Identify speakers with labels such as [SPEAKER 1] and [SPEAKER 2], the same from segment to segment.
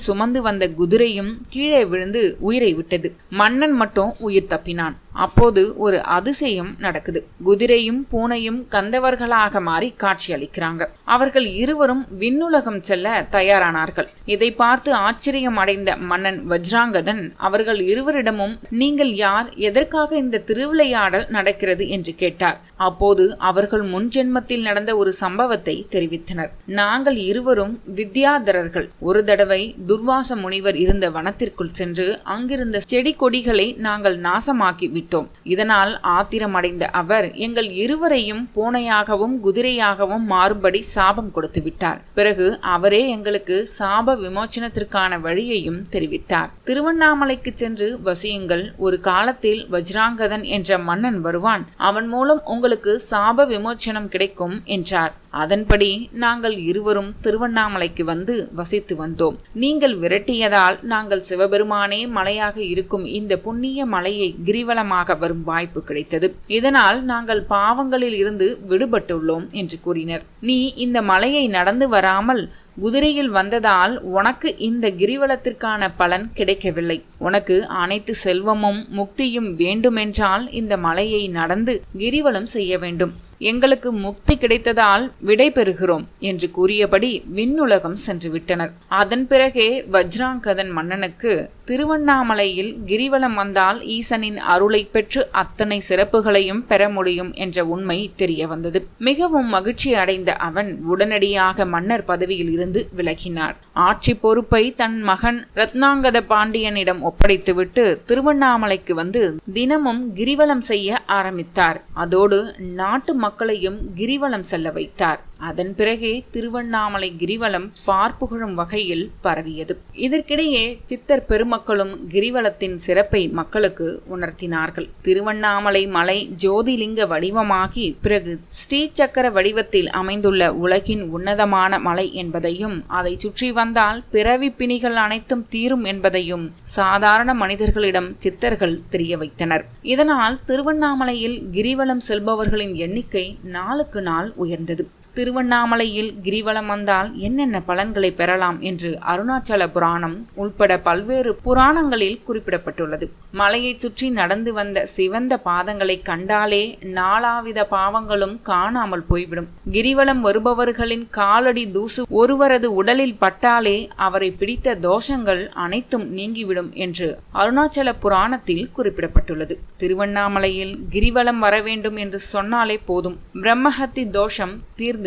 [SPEAKER 1] சுமந்து வந்த குதிரையும் கீழே விழுந்து உயிரை விட்டது. மன்னன் மட்டும் உயிர் தப்பினான். அப்போது ஒரு அதிசயம் நடக்குது. குதிரையும் பூனையும் கந்தவர்களாக மாறி காட்சி அளிக்கிறாங்க. அவர்கள் இருவரும் விண்ணுலகம் செல்ல தயாரானார்கள். இதை பார்த்து ஆச்சரியம் அடைந்த மன்னன் வஜ்ராங்கதன் அவர்கள் இருவரிடமும் நீங்கள் யார், எதற்காக இந்த திருவிளையாடல் நடக்கிறது என்று கேட்டார். அப்போது அவர்கள் முன்ஜென்மத்தில் நடந்த ஒரு சம்பவத்தை தெரிவித்தனர். நாங்கள் இருவரும் வித்யாதரர்கள். ஒரு தடவை துர்வாச முனிவர் இருந்த வனத்திற்குள் சென்று அங்கிருந்த செடி கொடிகளை நாங்கள் நாசமாக்கி விட்டோம். இதனால் ஆத்திரமடைந்த அவர் எங்கள் இருவரையும் பூனையாகவும் குதிரையாகவும் மாறும்படி சாபம் கொடுத்து விட்டார். பிறகு அவரே எங்களுக்கு சாப விமோச்சனத்திற்கான வழியையும் தெரிவித்தார். திருவண்ணாமலைக்கு சென்று வசியுங்கள். ஒரு காலத்தில் வஜ்ராங்கதன் என்ற மன்னன் வருவான். அவன் மூலம் உங்களுக்கு சாப விமோச்சனம் கிடைக்கும் என்றார். அதன்படி நாங்கள் இருவரும் திருவண்ணாமலைக்கு வந்து வசித்து வந்தோம். நீங்கள் விரட்டியதால் நாங்கள் சிவபெருமானே மலையாக இருக்கும் இந்த புண்ணிய மலையை கிரிவலமாக வரும் வாய்ப்பு கிடைத்தது. இதனால் நாங்கள் பாவங்களில் இருந்து விடுபட்டுள்ளோம் என்று கூறினர். நீ இந்த மலையை நடந்து வராமல் குதிரையில் வந்ததால் உனக்கு இந்த கிரிவலத்திற்கான பலன் கிடைக்கவில்லை. உனக்கு அனைத்து செல்வமும் முக்தியும் வேண்டுமென்றால் இந்த மலையை நடந்து கிரிவலம் செய்ய வேண்டும். எங்களுக்கு முக்தி கிடைத்ததால் விடை பெறுகிறோம் என்று கூறியபடி விண்ணுலகம் சென்று விட்டனர். அதன் பிறகே வஜ்ராங்கதன் மன்னனுக்கு திருவண்ணாமலையில் கிரிவலம் வந்தால் ஈசனின் அருளை பெற்று அத்தனை சிறப்புகளையும் பெற முடியும் என்ற உண்மை தெரிய வந்தது. மிகவும் மகிழ்ச்சி அடைந்த அவன் உடனடியாக மன்னர் பதவியில் இருந்து விலகினார். ஆட்சி பொறுப்பை தன் மகன் ரத்னாங்கத பாண்டியனிடம் ஒப்படைத்துவிட்டு திருவண்ணாமலைக்கு வந்து தினமும் கிரிவலம் செய்ய ஆரம்பித்தார். அதோடு நாட்டு மக்களையும் கிரிவலம் செல்ல வைத்தார். அதன் பிறகே திருவண்ணாமலை கிரிவலம் பார்ப்புகழும் வகையில் பரவியது. இதற்கிடையே சித்தர் பெருமக்களும் கிரிவலத்தின் சிறப்பை மக்களுக்கு உணர்த்தினார்கள். திருவண்ணாமலை மலை ஜோதிலிங்க வடிவமாகி பிறகு ஸ்ரீசக்கர வடிவத்தில் அமைந்துள்ள உலகின் உன்னதமான மலை என்பதையும் அதை சுற்றி வந்தால் பிறவி பிணிகள் அனைத்தும் தீரும் என்பதையும் சாதாரண மனிதர்களிடம் சித்தர்கள் தெரிய வைத்தனர். இதனால் திருவண்ணாமலையில் கிரிவலம் செல்பவர்களின் எண்ணிக்கை நாளுக்கு நாள் உயர்ந்தது. திருவண்ணாமலையில் கிரிவலம் வந்தால் என்னென்ன பலன்களை பெறலாம் என்று அருணாச்சல புராணம் உள்பட பல்வேறு புராணங்களில் குறிப்பிடப்பட்டுள்ளது. மலையை சுற்றி நடந்து வந்த சிவந்த பாதங்களை கண்டாலே நாலாவித பாவங்களும் காணாமல் போய்விடும். கிரிவலம் வருபவர்களின் காலடி தூசு ஒருவரது உடலில் பட்டாலே அவரை பிடித்த தோஷங்கள் அனைத்தும் நீங்கிவிடும் என்று அருணாச்சல புராணத்தில் குறிப்பிடப்பட்டுள்ளது. திருவண்ணாமலையில் கிரிவலம் வர வேண்டும் என்று சொன்னாலே போதும், பிரம்மஹத்தி தோஷம் தீர்ந்துவிடும்.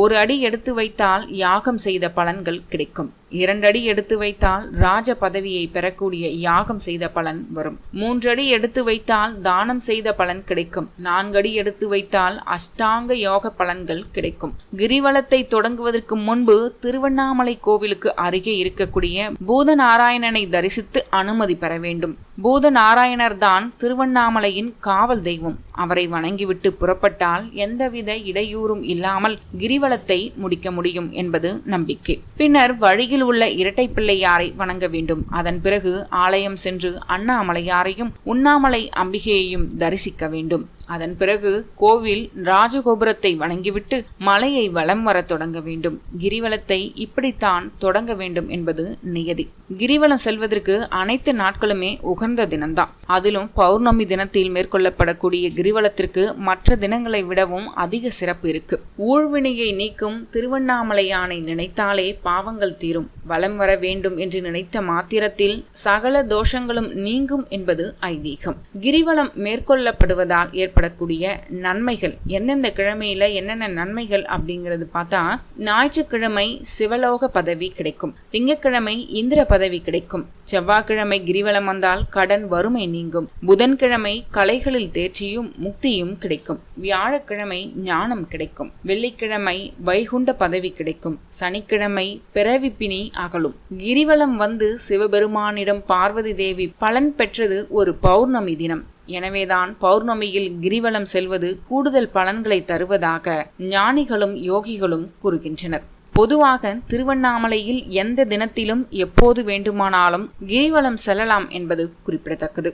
[SPEAKER 1] ஒரு அடி எடுத்து வைத்தால் யாகம் செய்த பலன்கள் கிடைக்கும். 2 அடி எடுத்து வைத்தால் ராஜ பதவியை பெறக்கூடிய யாகம் செய்த பலன் வரும். 3 அடி எடுத்து வைத்தால் தானம் செய்த பலன் கிடைக்கும். 4 அடி எடுத்து வைத்தால் அஷ்டாங்க யோக பலன்கள் கிடைக்கும். கிரிவலத்தை தொடங்குவதற்கு முன்பு திருவண்ணாமலை கோவிலுக்கு அருகே இருக்கக்கூடிய பூதநாராயணனை தரிசித்து அனுமதி பெற வேண்டும். பூதநாராயணர் தான் திருவண்ணாமலையின் காவல் தெய்வம். அவரை வணங்கிவிட்டு புறப்பட்டால் எந்தவித இடையூறும் இல்லாமல் கிரிவலத்தை முடிக்க முடியும் என்பது நம்பிக்கை. பின்னர் வழியில் உள்ள இரட்டை பிள்ளையாரை வணங்க வேண்டும். அதன் பிறகு ஆலயம் சென்று அண்ணாமலையாரையும் உண்ணாமலை அம்பிகையையும் தரிசிக்க வேண்டும். அதன் பிறகு கோவில் ராஜகோபுரத்தை வணங்கிவிட்டு மலையை வலம் வர தொடங்க வேண்டும். கிரிவலத்தை இப்படித்தான் தொடங்க வேண்டும் என்பது நியதி. கிரிவலம் செல்வதற்கு அனைத்து நாட்களுமே உகந்த தினம்தான். அதிலும் பௌர்ணமி தினத்தில் மேற்கொள்ளப்படக்கூடிய கிரிவலத்திற்கு மற்ற தினங்களை விடவும் அதிக சிறப்பு இருக்கு. ஊழ்வினையை நீக்கும் திருவண்ணாமலையானை நினைத்தாலே பாவங்கள் தீரும். வலம் வர வேண்டும் என்று நினைத்த மாத்திரத்தில் சகல தோஷங்களும் நீங்கும் என்பது ஐதீகம். கிரிவலம் மேற்கொள்ளப்படுவதால் ஏற்படக்கூடிய நன்மைகள், எந்தெந்த கிழமையில என்னென்ன நன்மைகள் அப்படிங்கிறது பார்த்தா, ஞாயிற்றுக்கிழமை சிவலோக பதவி கிடைக்கும். திங்கட்கிழமை இந்திர பதவி கிடைக்கும். செவ்வாய்க்கிழமை கிரிவலம் வந்தால் கடன் வறுமை நீங்கும். புதன்கிழமை கலைகளில் தேர்ச்சியும் முக்தியும் கிடைக்கும். வியாழக்கிழமை ஞானம் கிடைக்கும். வெள்ளிக்கிழமை வைகுண்ட பதவி கிடைக்கும். சனிக்கிழமை பிறவி பிணி அகலும். கிரிவலம் வந்து சிவபெருமானிடம் பார்வதி தேவி பலன் பெற்றது ஒரு பௌர்ணமி தினம். எனவேதான் பௌர்ணமியில் கிரிவலம் செல்வது கூடுதல் பலன்களை தருவதாக ஞானிகளும் யோகிகளும் கூறுகின்றனர். பொதுவாக திருவண்ணாமலையில் எந்த தினத்திலும் எப்போது வேண்டுமானாலும் கிரிவலம் செல்லலாம் என்பது குறிப்பிடத்தக்கது.